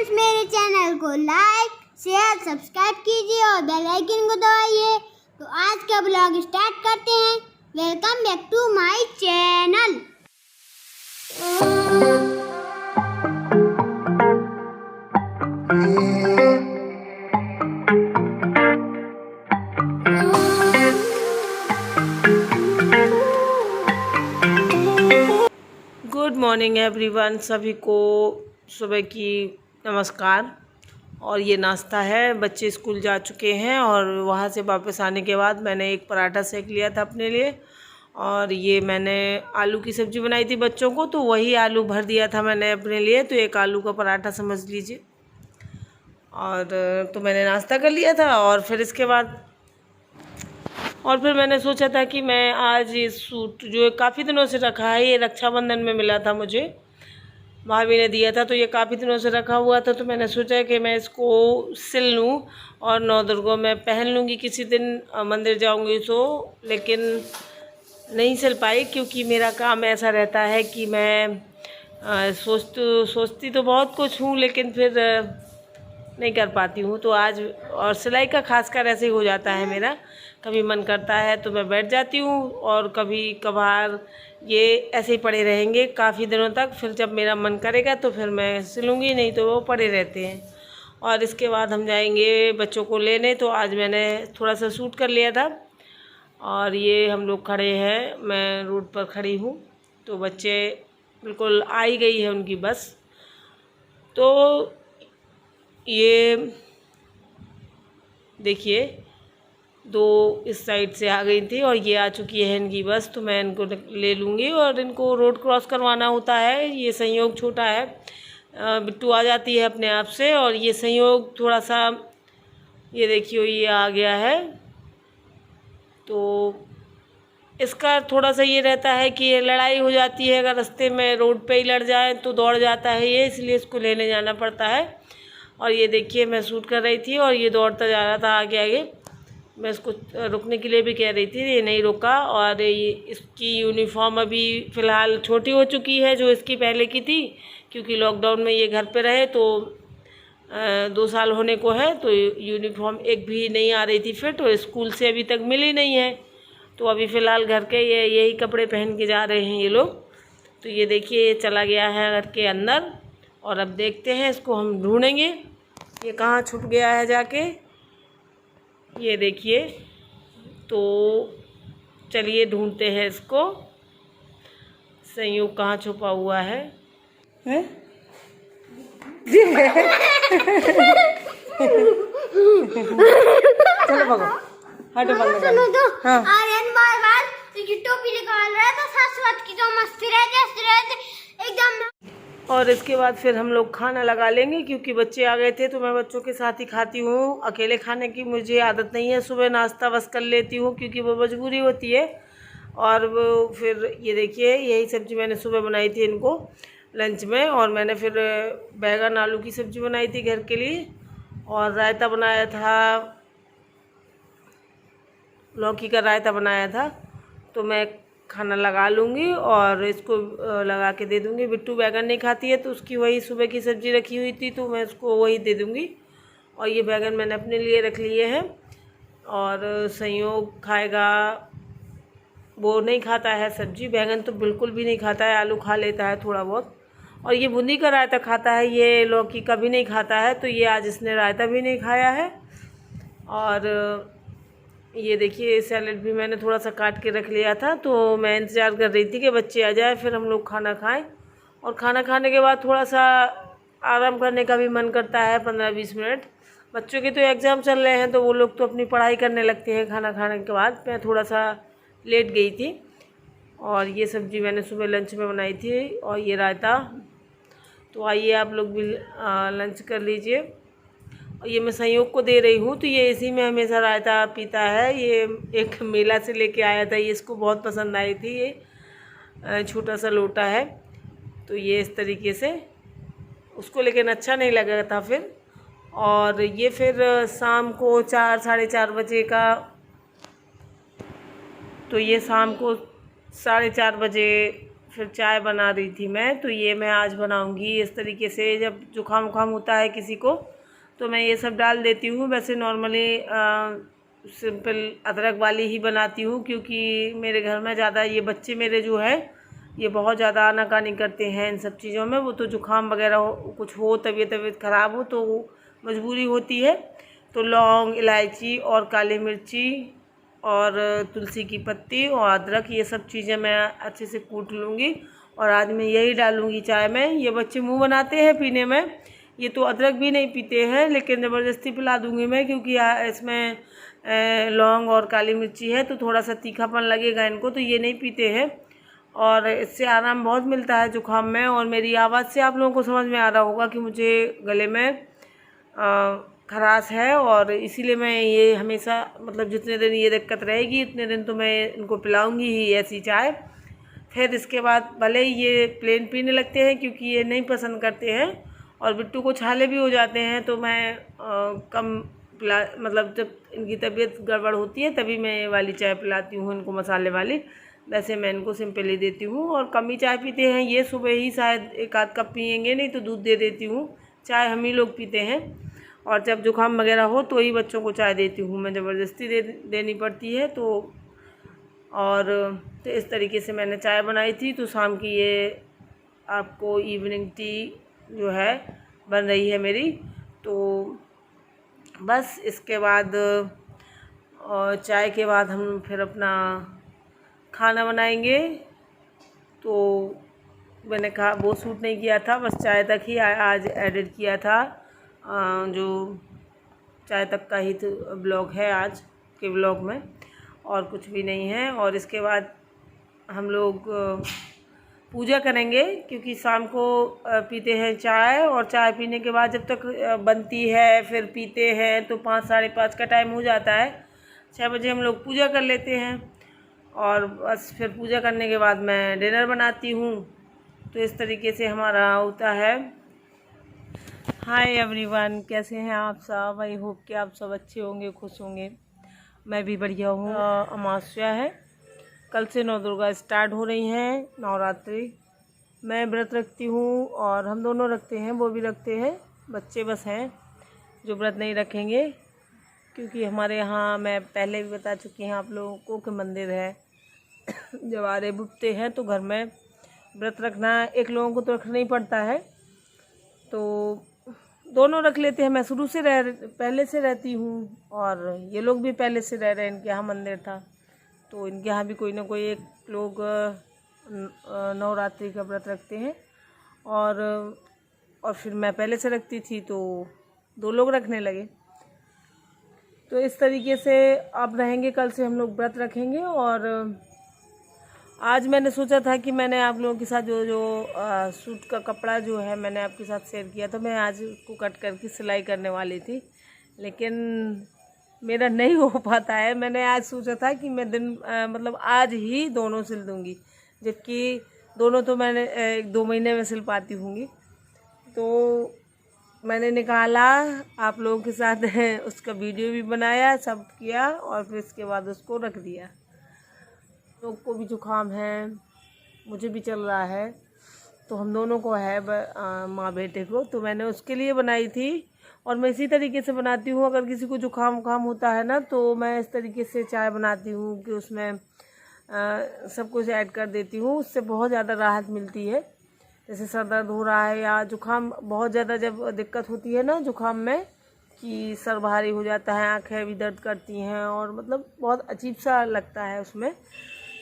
Friends, मेरे channel को like share subscribe कीजिए और बेल आइकन को दबाइए। तो आज का ब्लॉग स्टार्ट करते हैं। Welcome back to my channel. Good morning everyone, सभी को सुबह की नमस्कार। और ये नाश्ता है, बच्चे स्कूल जा चुके हैं और वहाँ से वापस आने के बाद मैंने एक पराठा सेक लिया था अपने लिए। और ये मैंने आलू की सब्ज़ी बनाई थी बच्चों को, तो वही आलू भर दिया था मैंने अपने लिए, तो एक आलू का पराठा समझ लीजिए। और तो मैंने नाश्ता कर लिया था और फिर मैंने सोचा था कि मैं आज ये सूट जो काफ़ी दिनों से रखा है, ये रक्षाबंधन में मिला था मुझे, भाभी ने दिया था, तो ये काफ़ी दिनों से रखा हुआ था। तो मैंने सोचा कि मैं इसको सिल लूँ और नौ दुर्गा में पहन लूँगी किसी दिन, मंदिर जाऊँगी तो। लेकिन नहीं सिल पाई क्योंकि मेरा काम ऐसा रहता है कि मैं सोचती तो बहुत कुछ हूँ, लेकिन फिर नहीं कर पाती हूँ। तो आज और सिलाई का खासकर ऐसे ही हो जाता है मेरा, कभी मन करता है तो मैं बैठ जाती हूँ और कभी कभार ये ऐसे ही पड़े रहेंगे काफ़ी दिनों तक। फिर जब मेरा मन करेगा तो फिर मैं सिलूँगी, नहीं तो वो पड़े रहते हैं। और इसके बाद हम जाएंगे बच्चों को लेने, तो आज मैंने थोड़ा सा सूट कर लिया था। और ये हम लोग खड़े हैं, मैं रोड पर खड़ी हूँ, तो बच्चे बिल्कुल आ ही गई है उनकी बस। तो ये देखिए, दो इस साइड से आ गई थी और ये आ चुकी है इनकी बस, तो मैं इनको ले लूँगी। और इनको रोड क्रॉस करवाना होता है, ये संयोग छोटा है, बिट्टू आ जाती है अपने आप से। और ये संयोग थोड़ा सा, ये देखिए ये आ गया है, तो इसका थोड़ा सा ये रहता है कि ये लड़ाई हो जाती है, अगर रास्ते में रोड पे ही लड़ जाए तो दौड़ जाता है ये, इसलिए इसको लेने जाना पड़ता है। और ये देखिए मैं शूट कर रही थी और ये दौड़ता जा रहा था आगे आगे, मैं इसको रुकने के लिए भी कह रही थी, ये नहीं रुका। और ये इसकी यूनिफॉर्म अभी फ़िलहाल छोटी हो चुकी है जो इसकी पहले की थी, क्योंकि लॉकडाउन में ये घर पे रहे, तो 2 साल होने को है, तो यूनिफॉर्म एक भी नहीं आ रही थी फिट, और स्कूल से अभी तक मिली नहीं है। तो अभी फ़िलहाल घर के ये यही कपड़े पहन के जा रहे हैं ये लोग। तो ये देखिए ये चला गया है घर के अंदर, और अब देखते हैं इसको हम ढूंढेंगे, ये कहाँ छुप गया है जाके, ये देखिए। तो चलिए ढूंढते हैं इसको, संयोग कहाँ छुपा हुआ है, हैं? चलो भागो, हटो बंद कर। सुनो तो, हाँ। आर्यन बार-बार ये टोपी निकाल रहा था, साथ की तो मस्ती रहते एकदम। और इसके बाद फिर हम लोग खाना लगा लेंगे, क्योंकि बच्चे आ गए थे, तो मैं बच्चों के साथ ही खाती हूँ, अकेले खाने की मुझे आदत नहीं है। सुबह नाश्ता बस कर लेती हूँ क्योंकि वो मजबूरी होती है। और वो फिर ये देखिए यही सब्ज़ी मैंने सुबह बनाई थी इनको लंच में, और मैंने फिर बैगन आलू की सब्ज़ी बनाई थी घर के लिए, और रायता बनाया था, लौकी का रायता बनाया था। तो मैं खाना लगा लूँगी और इसको लगा के दे दूँगी। बिट्टू बैगन नहीं खाती है, तो उसकी वही सुबह की सब्ज़ी रखी हुई थी, तो मैं उसको वही दे दूँगी। और ये बैगन मैंने अपने लिए रख लिए हैं। और संयोग खाएगा, वो नहीं खाता है सब्ज़ी, बैगन तो बिल्कुल भी नहीं खाता है, आलू खा लेता है थोड़ा बहुत। और ये बूंदी का रायता खाता है, ये लौकी का भी नहीं खाता है, तो ये आज इसने रायता भी नहीं खाया है। और ये देखिए सैलेड भी मैंने थोड़ा सा काट के रख लिया था, तो मैं इंतज़ार कर रही थी कि बच्चे आ जाए फिर हम लोग खाना खाएं। और खाना खाने के बाद थोड़ा सा आराम करने का भी मन करता है, 15-20 मिनट। बच्चों के तो एग्ज़ाम चल रहे हैं, तो वो लोग तो अपनी पढ़ाई करने लगते हैं खाना खाने के बाद। मैं थोड़ा सा लेट गई थी। और ये सब्ज़ी मैंने सुबह लंच में बनाई थी, और ये रायता। तो आइए आप लोग भी लंच कर लीजिए। और ये मैं संयोग को दे रही हूँ, तो ये इसी में हमेशा रायता पीता है। ये एक मेला से लेके आया था, ये इसको बहुत पसंद आई थी। ये छोटा सा लोटा है, तो ये इस तरीके से उसको, लेकिन अच्छा नहीं लगा था फिर। और ये फिर शाम को 4-4:30 बजे का, तो ये शाम को 4:30 बजे फिर चाय बना रही थी मैं, तो ये मैं आज बनाऊंगी इस तरीके से। जब जुकाम उखाम होता है किसी को तो मैं ये सब डाल देती हूँ। वैसे नॉर्मली सिंपल अदरक वाली ही बनाती हूँ, क्योंकि मेरे घर में ज़्यादा ये बच्चे मेरे जो है ये बहुत ज़्यादा आनाकानी करते हैं इन सब चीज़ों में। वो तो जुकाम वगैरह कुछ हो, तबीयत ख़राब हो तो मजबूरी होती है। तो लौंग, इलायची और काली मिर्ची और तुलसी की पत्ती और अदरक, ये सब चीज़ें मैं अच्छे से कूट लूँगी और आज मैं यही डालूँगी चाय में। ये बच्चे मुंह बनाते हैं पीने में, ये तो अदरक भी नहीं पीते हैं, लेकिन ज़बरदस्ती पिला दूँगी मैं, क्योंकि इसमें लौंग और काली मिर्ची है तो थोड़ा सा तीखापन लगेगा इनको, तो ये नहीं पीते हैं। और इससे आराम बहुत मिलता है जुकाम में। और मेरी आवाज़ से आप लोगों को समझ में आ रहा होगा कि मुझे गले में खराश है, और इसीलिए मैं ये हमेशा मतलब जितने दिन ये दिक्कत रहेगी उतने दिन तो मैं इनको पिलाऊंगी ही ऐसी चाय। फिर इसके बाद भले ही ये प्लेन पीने लगते हैं, क्योंकि ये नहीं पसंद करते हैं और बिट्टू को छाले भी हो जाते हैं, तो मैं कम पिला, मतलब जब इनकी तबीयत गड़बड़ होती है तभी मैं ये वाली चाय पिलाती हूँ इनको, मसाले वाली। वैसे मैं इनको सिंपल ही देती हूँ। और कम ही चाय पीते हैं ये, सुबह ही शायद एक आध कप पियेंगे, नहीं तो दूध दे देती हूँ। चाय हम ही लोग पीते हैं, और जब जुकाम वगैरह हो तो ही बच्चों को चाय देती हूँ मैं, ज़बरदस्ती देनी पड़ती है। तो इस तरीके से मैंने चाय बनाई थी। तो शाम की ये आपको इवनिंग टी जो है बन रही है मेरी। तो बस इसके बाद और चाय के बाद हम फिर अपना खाना बनाएंगे। तो मैंने कहा वो शूट नहीं किया था, बस चाय तक ही आज एडिट किया था। जो चाय तक का ही तो ब्लॉग है आज के ब्लॉग में, और कुछ भी नहीं है। और इसके बाद हम लोग पूजा करेंगे, क्योंकि शाम को पीते हैं चाय, और चाय पीने के बाद जब तक बनती है फिर पीते हैं तो 5 साढ़े 5 का टाइम हो जाता है। 6 बजे हम लोग पूजा कर लेते हैं, और बस फिर पूजा करने के बाद मैं डिनर बनाती हूँ। तो इस तरीके से हमारा होता है। हाय एवरीवन, कैसे हैं आप सब? आई होप कि आप सब अच्छे होंगे, खुश होंगे। मैं भी बढ़िया हूँ। अमावस्या है, कल से नवदुर्गा स्टार्ट हो रही हैं, नवरात्रि। मैं व्रत रखती हूँ और हम दोनों रखते हैं, वो भी रखते हैं। बच्चे बस हैं जो व्रत नहीं रखेंगे, क्योंकि हमारे यहाँ, मैं पहले भी बता चुकी हैं आप लोगों को, कि मंदिर है। जब आरे बुझते हैं तो घर में व्रत रखना एक लोगों को तो रखना ही पड़ता है। तो दोनों रख लेते हैं। मैं शुरू से पहले से रहती हूँ, और ये लोग भी पहले से रह रहे हैं। इनके यहाँ मंदिर था तो इनके यहाँ भी कोई ना कोई एक लोग नवरात्रि का व्रत रखते हैं। और फिर मैं पहले से रखती थी तो 2 लोग रखने लगे। तो इस तरीके से अब रहेंगे, कल से हम लोग व्रत रखेंगे। और आज मैंने सोचा था कि मैंने आप लोगों के साथ जो सूट का कपड़ा जो है मैंने आपके साथ शेयर किया था, मैं आज उसको कट करके सिलाई करने वाली थी, लेकिन मेरा नहीं हो पाता है। मैंने आज सोचा था कि मैं मतलब आज ही दोनों सिल दूंगी, जबकि दोनों तो मैंने 1-2 महीने में सिल पाती होंगी। तो मैंने निकाला, आप लोगों के साथ उसका वीडियो भी बनाया, सब किया, और फिर इसके बाद उसको रख दिया। लोग को भी जुकाम है, मुझे भी चल रहा है, तो हम दोनों को है, माँ बेटे को। तो मैंने उसके लिए बनाई थी, और मैं इसी तरीके से बनाती हूँ। अगर किसी को जुकाम उखाम होता है ना, तो मैं इस तरीके से चाय बनाती हूँ कि उसमें सब कुछ ऐड कर देती हूँ। उससे बहुत ज़्यादा राहत मिलती है। जैसे सर दर्द हो रहा है या जुकाम बहुत ज़्यादा जब दिक्कत होती है ना जुकाम में, कि सर भारी हो जाता है, आँखें भी दर्द करती हैं, और मतलब बहुत अजीब सा लगता है उसमें,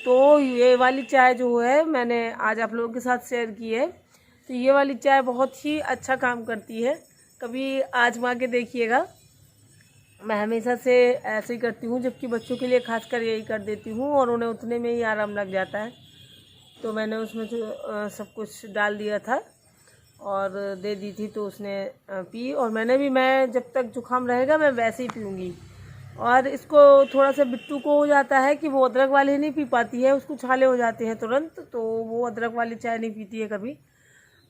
तो ये वाली चाय जो है मैंने आज आप लोगों के साथ शेयर की है। तो ये वाली चाय बहुत ही अच्छा काम करती है, कभी आजमा के देखिएगा। मैं हमेशा से ऐसे ही करती हूँ, जबकि बच्चों के लिए खासकर यही कर देती हूँ, और उन्हें उतने में ही आराम लग जाता है। तो मैंने उसमें जो सब कुछ डाल दिया था और दे दी थी, तो उसने पी। और मैं जब तक जुकाम रहेगा मैं वैसे ही पीऊँगी। और इसको थोड़ा सा बिट्टू को हो जाता है कि वो अदरक वाली नहीं पी पाती है, उसको छाले हो जाते हैं तुरंत, तो वो अदरक वाली चाय नहीं पीती है कभी,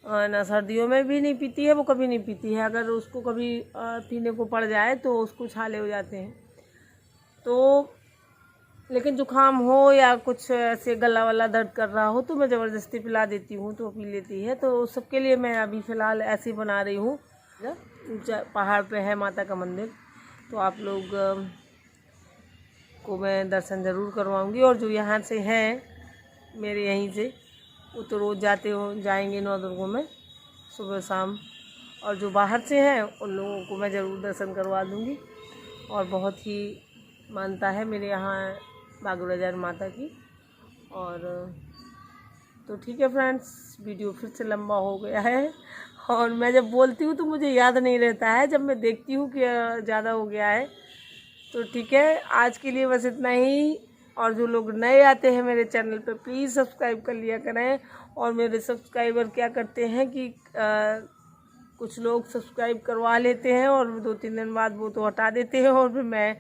ना सर्दियों में भी नहीं पीती है, वो कभी नहीं पीती है। अगर उसको कभी पीने को पड़ जाए तो उसको छाले हो जाते हैं। तो लेकिन जुकाम हो या कुछ ऐसे गला वाला दर्द कर रहा हो तो मैं ज़बरदस्ती पिला देती हूँ, तो पी लेती है। तो सबके लिए मैं अभी फ़िलहाल ऐसे ही बना रही हूँ। पहाड़ पे है माता का मंदिर, तो आप लोग को मैं दर्शन ज़रूर करवाऊँगी। और जो यहाँ से हैं मेरे यहीं से, वो तो रोज़ जाएंगे नवदुर्गों में सुबह शाम, और जो बाहर से हैं उन लोगों को मैं ज़रूर दर्शन करवा दूँगी। और बहुत ही मानता है मेरे यहाँ बागुड़ाजार माता की। और तो ठीक है फ्रेंड्स, वीडियो फिर से लंबा हो गया है, और मैं जब बोलती हूँ तो मुझे याद नहीं रहता है, जब मैं देखती हूँ कि ज़्यादा हो गया है। तो ठीक है, आज के लिए बस इतना ही। और जो लोग नए आते हैं मेरे चैनल पे, प्लीज़ सब्सक्राइब कर लिया करें। और मेरे सब्सक्राइबर क्या करते हैं कि कुछ लोग सब्सक्राइब करवा लेते हैं और 2-3 दिन बाद वो तो हटा देते हैं, और फिर मैं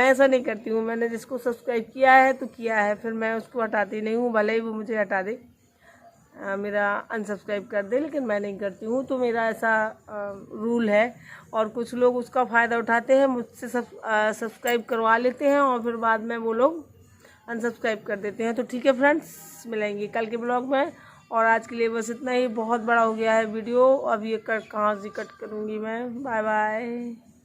ऐसा नहीं करती हूँ। मैंने जिसको सब्सक्राइब किया है तो किया है, फिर मैं उसको हटाती नहीं हूँ, भले ही वो मुझे हटा दे, मेरा अनसब्सक्राइब कर दे, लेकिन मैं नहीं करती हूँ। तो मेरा ऐसा रूल है। और कुछ लोग उसका फ़ायदा उठाते हैं, मुझसे सब्सक्राइब करवा लेते हैं और फिर बाद में वो लोग अनसब्सक्राइब कर देते हैं। तो ठीक है फ्रेंड्स, मिलेंगे कल के ब्लॉग में। और आज के लिए बस इतना ही, बहुत बड़ा हो गया है वीडियो, अब ये कहाँ से कट करूँगी मैं। Bye bye.